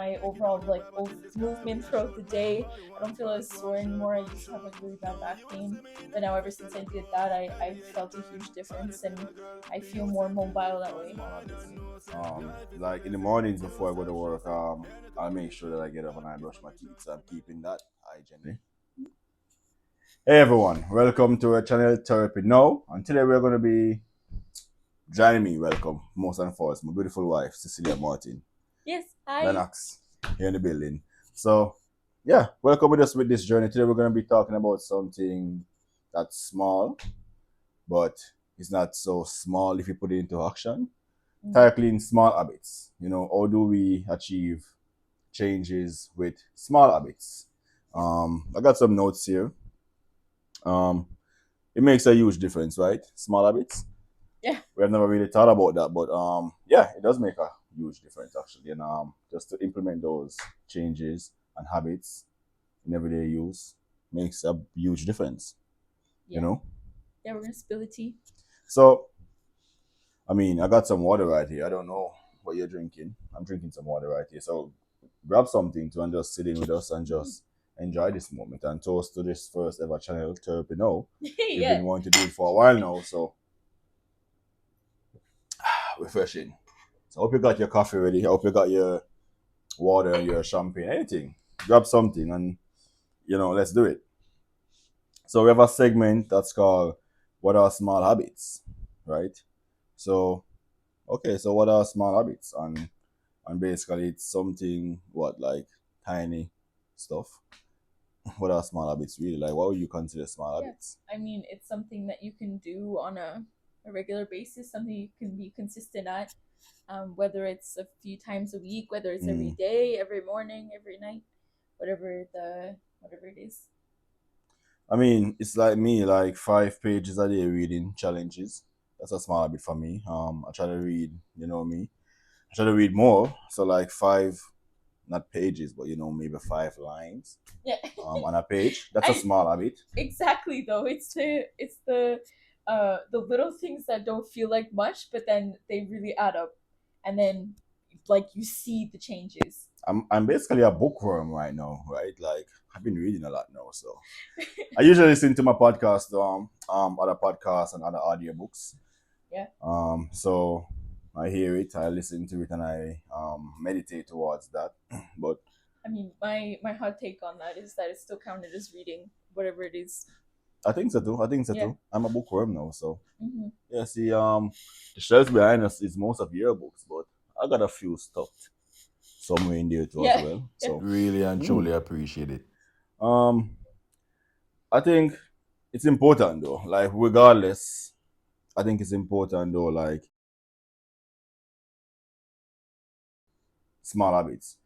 my overall movement throughout the day. I don't feel as sore anymore. I used to have really bad back pain, but now ever since I did that, I felt a huge difference and I feel more mobile that way. Like in the mornings before I go to work, I'll make sure that I get up and I brush my teeth. So I'm keeping that hygiene. Hey everyone, welcome to our channel Therapy Now. And today we're going to be joining me. Welcome, most and foremost, my beautiful wife Cecilia Martin, Yes, hi. Lennox, here in the building. So yeah, welcome with us with this journey. Today we're going to be talking about something that's small, but it's not so small if you put it into action. Tackling small habits. How do we achieve changes with small habits? I got some notes here. Um, it makes a huge difference, right? Small habits. Yeah. We have never really thought about that, but yeah, it does make a huge difference actually. And just to implement those changes and habits in everyday use makes a huge difference. Yeah. You know. Yeah, we're gonna spill the tea. So, I mean, I got some water right here. I don't know what you're drinking. I'm drinking some water right here. So grab something to and just sit in with us and just enjoy this moment and toast to this first ever channel Therapy Now. We've Yeah. been wanting to do it for a while now, so refreshing. So I hope you got your coffee ready. I hope you got your water, your champagne, anything. Grab something and let's do it. So we have a segment that's called What Are Small Habits? Right? So okay, so what are small habits? And basically it's something what like tiny stuff. What are small habits really? Like what would you consider small Yeah. habits? I mean, it's something that you can do on a regular basis, something you can be consistent at, whether it's a few times a week, whether it's every day, every morning, every night, whatever it is. I mean, it's like me, like 5 pages a day reading challenges. That's a small habit for me. I try to read, me. I try to read more. So like five, not pages, but maybe 5 lines Yeah. on a page. That's a small habit. Exactly though. It's the little things that don't feel like much, but then they really add up, and then like you see the changes. I'm basically a bookworm right now, right? Like I've been reading a lot now, so I usually listen to my podcast, other podcasts and other audiobooks. Yeah. So I hear it, I listen to it, and I meditate towards that. But I mean, my hot take on that is that it's still counted as reading, whatever it is. I think so too. I think so Yeah. too. I'm a bookworm now, so Mm-hmm. yeah. See, the shelves behind us is most of your books, but I got a few stuffed somewhere in there too as Yeah. well. Yeah. So really and truly appreciate it. Um, I think it's important though. Like regardless, I think it's important though. Like small habits.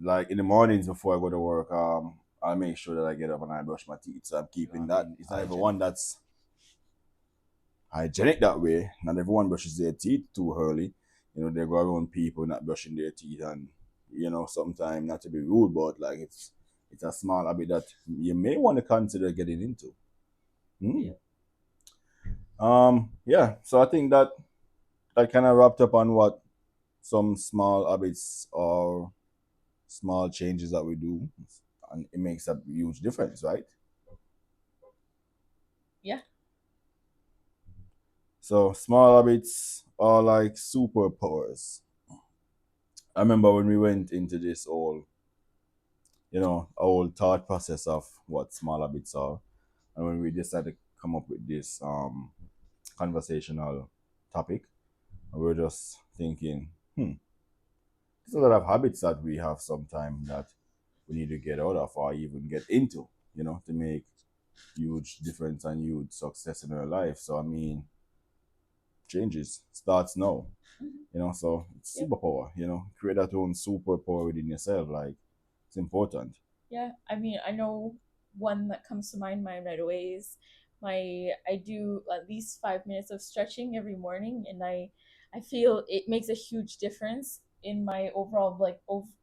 Like in the mornings before I go to work, I'll make sure that I get up and I brush my teeth. So I'm keeping that. It's not everyone that's hygienic that way. Not everyone brushes their teeth too early. They go around people not brushing their teeth, and sometimes not to be rude, but like it's a small habit that you may want to consider getting into. Hmm. Yeah. So I think that kind of wrapped up on what some small habits or small changes that we do, and it makes a huge difference, right? Yeah. So small habits are like superpowers. I remember when we went into this whole thought process of what small habits are, and when we decided to come up with this conversational topic, we were just thinking, there's a lot of habits that we have sometimes that we need to get out of or even get into, to make huge difference and huge success in our life. So I mean, changes starts now. So it's Yeah. superpower. Create that own superpower within yourself. Like it's important. Yeah. I mean, I know one that comes to mind right away is I do at least 5 minutes of stretching every morning, and I feel it makes a huge difference in my overall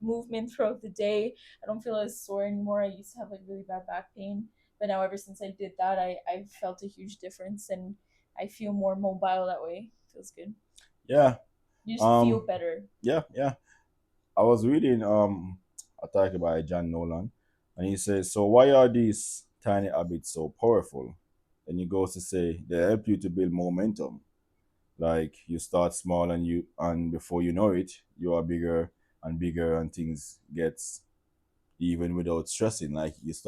movement throughout the day. I don't feel as sore anymore. I used to have really bad back pain, but now ever since I did that, I felt a huge difference, and I feel more mobile that way. Feels good. Yeah. You just feel better. Yeah. Yeah. I was reading a talk by John Nolan, and he says, "So why are these tiny habits so powerful?" And he goes to say they help you to build momentum. Like you start small, and before you know it, you are bigger and bigger, and things gets even without stressing. Like it's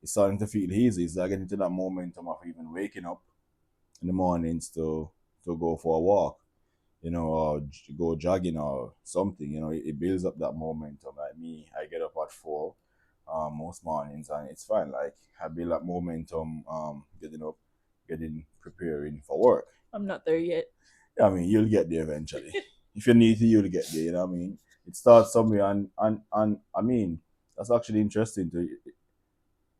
starting to feel easy. It's like getting to that momentum of even waking up in the mornings to go for a walk, or go jogging or something. It builds up that momentum. Like me, I get up at 4 most mornings, and it's fine. Like I build that momentum, getting up, getting preparing for work. I'm not there yet. I mean, you'll get there eventually. If you need to, you'll get there. You know what I mean? It starts somewhere, and I mean, that's actually interesting. To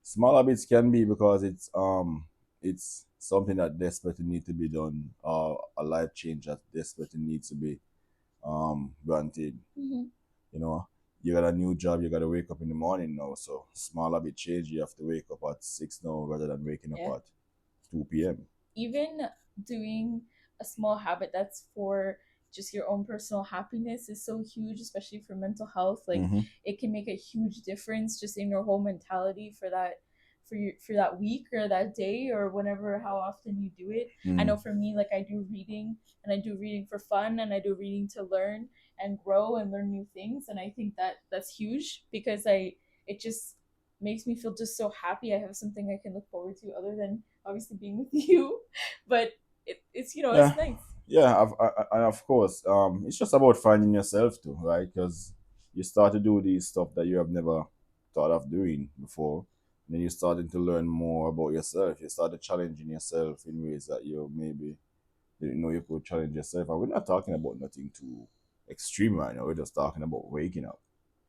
Small habits can be because it's something that desperately needs to be done, or a life change that desperately needs to be granted. Mm-hmm. You know, you got a new job, you got to wake up in the morning now. So small habit change, you have to wake up at 6 now rather than waking up Yeah. at 2 p.m. Even doing a small habit that's for just your own personal happiness is so huge, especially for mental health. Like Mm-hmm. it can make a huge difference just in your whole mentality for that week or that day or whenever how often you do it. I Mm. know for me, like I do reading, and I do reading for fun, and I do reading to learn and grow and learn new things, and I think that that's huge because I it just makes me feel just so happy. I have something I can look forward to other than obviously being with you, but it's Yeah, it's nice. yeah, and of course, it's just about finding yourself too, right? Because you start to do these stuff that you have never thought of doing before, and then you're starting to learn more about yourself. You started challenging yourself in ways that you maybe didn't know you could challenge yourself. And we're not talking about nothing too extreme right now. We're just talking about waking up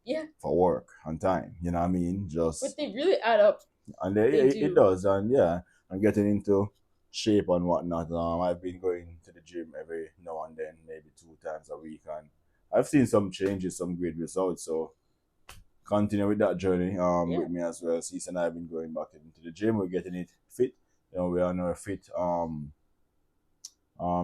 Yeah, for work on time. You know what I mean? but Just they really add up. and They it do. does, and yeah, I'm getting into shape and whatnot. I've been going to the gym every now and then, maybe 2 times a week, and I've seen some changes, some great results. So continue with that journey Yeah. with me as well. Sis and I have been going back into the gym. We're getting it fit. We're on our fit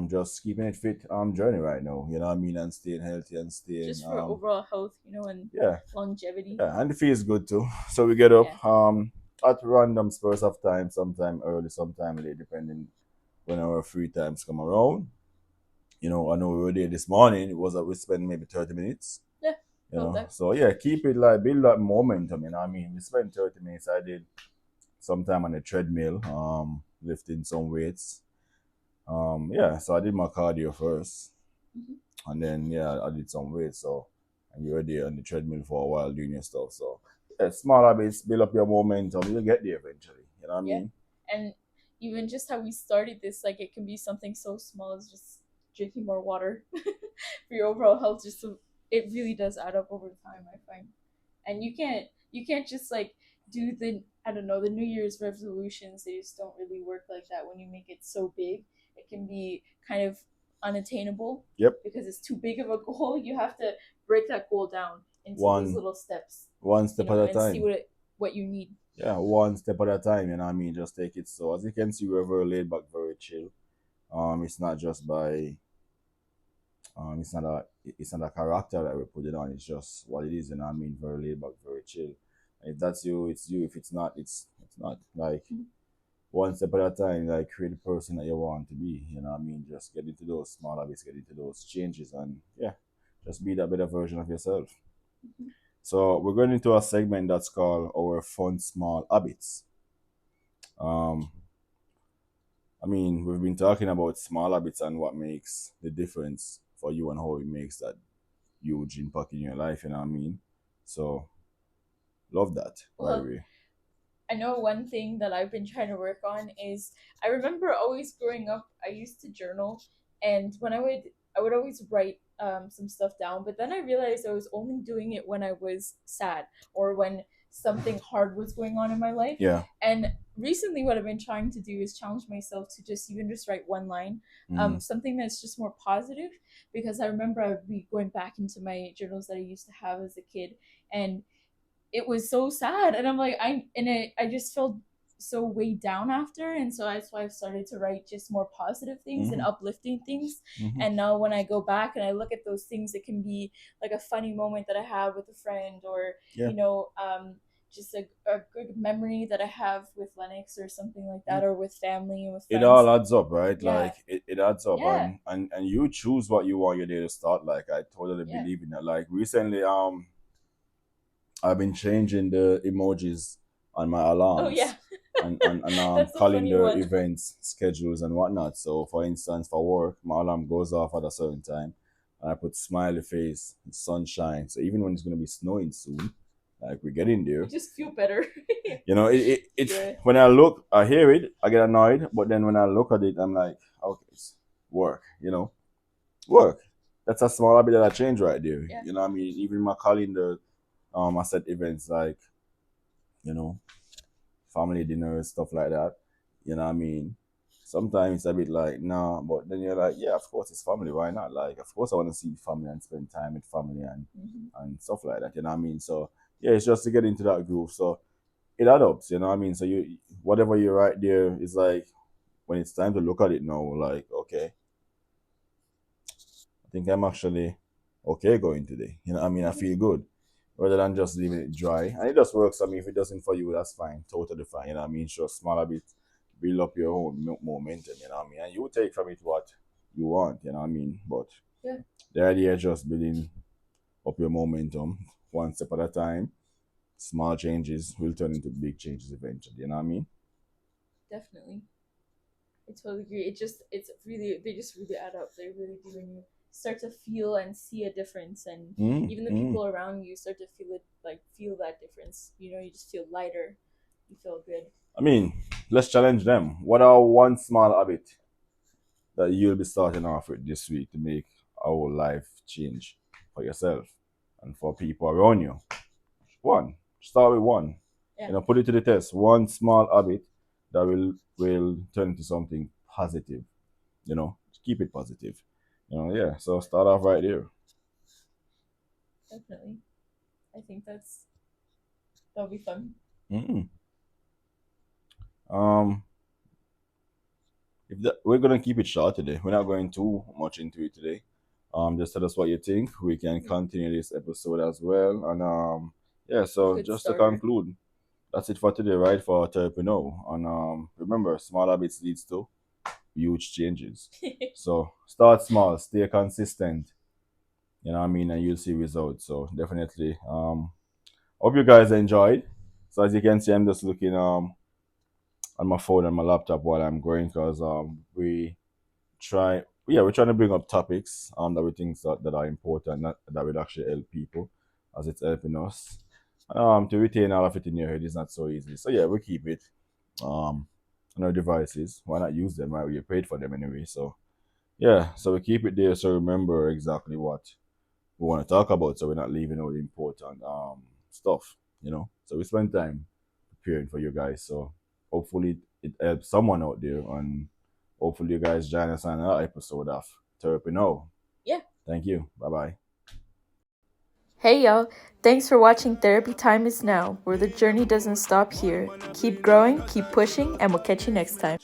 just keeping it fit journey right now. You know what I mean, and staying healthy and staying Just for overall health, and yeah. longevity. Yeah, and it feels good too. So we get up Yeah. at random spurs of time, sometime early, sometime late, depending when our free times come around. I know we were there this morning. It was that we spent maybe 30 minutes. Yeah. About that. So yeah, keep it like build that momentum. You know what I mean? We spent 30 minutes. I did sometime on the treadmill, lifting some weights. Yeah, so I did my cardio first, Mhm. and then yeah, I did some weights. So and you were there on the treadmill for a while doing your stuff. So yeah, small habits build up your momentum. You'll get there eventually. You know what I Yeah. mean? And even just how we started this, like it can be something so small as just drinking more water for your overall health. Just so it really does add up over time, I find. And you can't just like do the I don't know the New Year's resolutions. They just don't really work like that when you make it so big. It can be kind of unattainable Yep. because it's too big of a goal. You have to break that goal down into those One little steps, one step at a and see time. what you need. Yeah, one step at a time. You know what I mean? Just take it. So as you can see, we're very laid back, very chill. It's not just by it's not a character that we put it on. It's just what it is. You know what I mean? Very laid back, very chill. If that's you, it's you. If it's not, it's not. Like one step at a time, like create the person that you want to be. You know what I mean? Just get into those small habits, get into those changes, and yeah, just be that better version of yourself. Mhm. So we're going into a segment that's called our fun small habits. Um, I mean, we've been talking about small habits and what makes the difference for you and how it makes that huge impact in your life. You know what I mean? So love that, by the Well, way. I know one thing that I've been trying to work on is I remember always growing up, I used to journal, and when I would always write some stuff down, but then I realized I was only doing it when I was sad or when something hard was going on in my life. Yeah. And recently, what I've been trying to do is challenge myself to just even just write one line, Mm. something that's just more positive, because I remember I'd be going back into my journals that I used to have as a kid, and it was so sad, and I'm like I just felt so weighed down after, and so that's why I've started to write just more positive things and Mm-hmm. uplifting things. Mm-hmm. And now when I go back and I look at those things, it can be like a funny moment that I have with a friend, or Yeah. just a good memory that I have with Lennox or something like that, or with family and with It friends. all adds up, right? Yeah, Like it adds up, yeah, and you choose what you want your day to start. Like I totally yeah. believe in that. Like recently, I've been changing the emojis on my Oh yeah, alarms and that's a funny calendar one. events, schedules, and whatnot. So, for instance, for work, my alarm goes off at a certain time, and I put smiley face, sunshine. So even when it's going to be snowing soon, like we're getting You there, just feel better. you know, it Yeah, when I look, I hear it, I get annoyed, but then when I look at it, I'm like, okay, it's work, work. That's a small habit that I change right there. yeah. You know what I mean? Even my calendar, I set events like, you know, family dinners, stuff like that. You know what I mean? Sometimes it's a bit like, nah, but then you're like, yeah, of course it's family. Why not? Like, of course I want to see family and spend time with family Hmm. and stuff like that. You know what I mean? So yeah, it's just to get into that groove. So it adds up. You know what I mean? So you whatever you write there is like when it's time to look at it now, like okay, I think I'm actually okay going today. You know what I mean? I feel good rather than just leaving it dry. And it just works. I mean, if it doesn't for you, that's fine. Totally fine. You know what I mean? Just small a bit, build up your own momentum. You know what I mean? And you take from it what you want. You know what I mean? But Yeah, the idea is just building up your momentum one step at a time. Small changes will turn into big changes eventually. You know what I mean? definitely. I totally agree. It's really, they just really add up. They really do when you start to feel and see a difference, and Mm, even the mm. people around you start to feel it, like feel that difference. You just feel lighter. You feel good. I mean, let's challenge them. What are one small habit that you'll be starting off with this week to make our life change for yourself and for people around you? One. Start with one. Yeah, Put it to the test. One small habit that will turn into something positive. Keep it positive. Yeah. So start off right there. definitely. I think that'll be fun. Mm. Um, we're gonna keep it short today. We're not going too much into it today. Just tell us what you think. We can Yeah, continue this episode as well. And yeah. So good just to starter. conclude, that's it for today, right? For Therapy Now. And remember, small habits leads to huge changes. So start small, stay consistent. You know what I mean, and you'll see results. So definitely. Hope you guys enjoyed. So as you can see, I'm just looking on my phone and my laptop while I'm going because we're trying to bring up topics that we think that are important, that would actually help people as it's helping us. To retain all of it in your head is not so easy. So yeah, we keep it um on our devices. Why not use them, right? We paid for them anyway. So yeah, so we keep it there so remember exactly what we want to talk about, so we're not leaving out the important stuff. So we spend time preparing for you guys. So hopefully it helps someone out there, and hopefully you guys join us on another episode of Therapy Now. Yeah. Thank you. Bye bye. Hey y'all, thanks for watching Therapy Time is Now, where the journey doesn't stop here. Keep growing, keep pushing, and we'll catch you next time.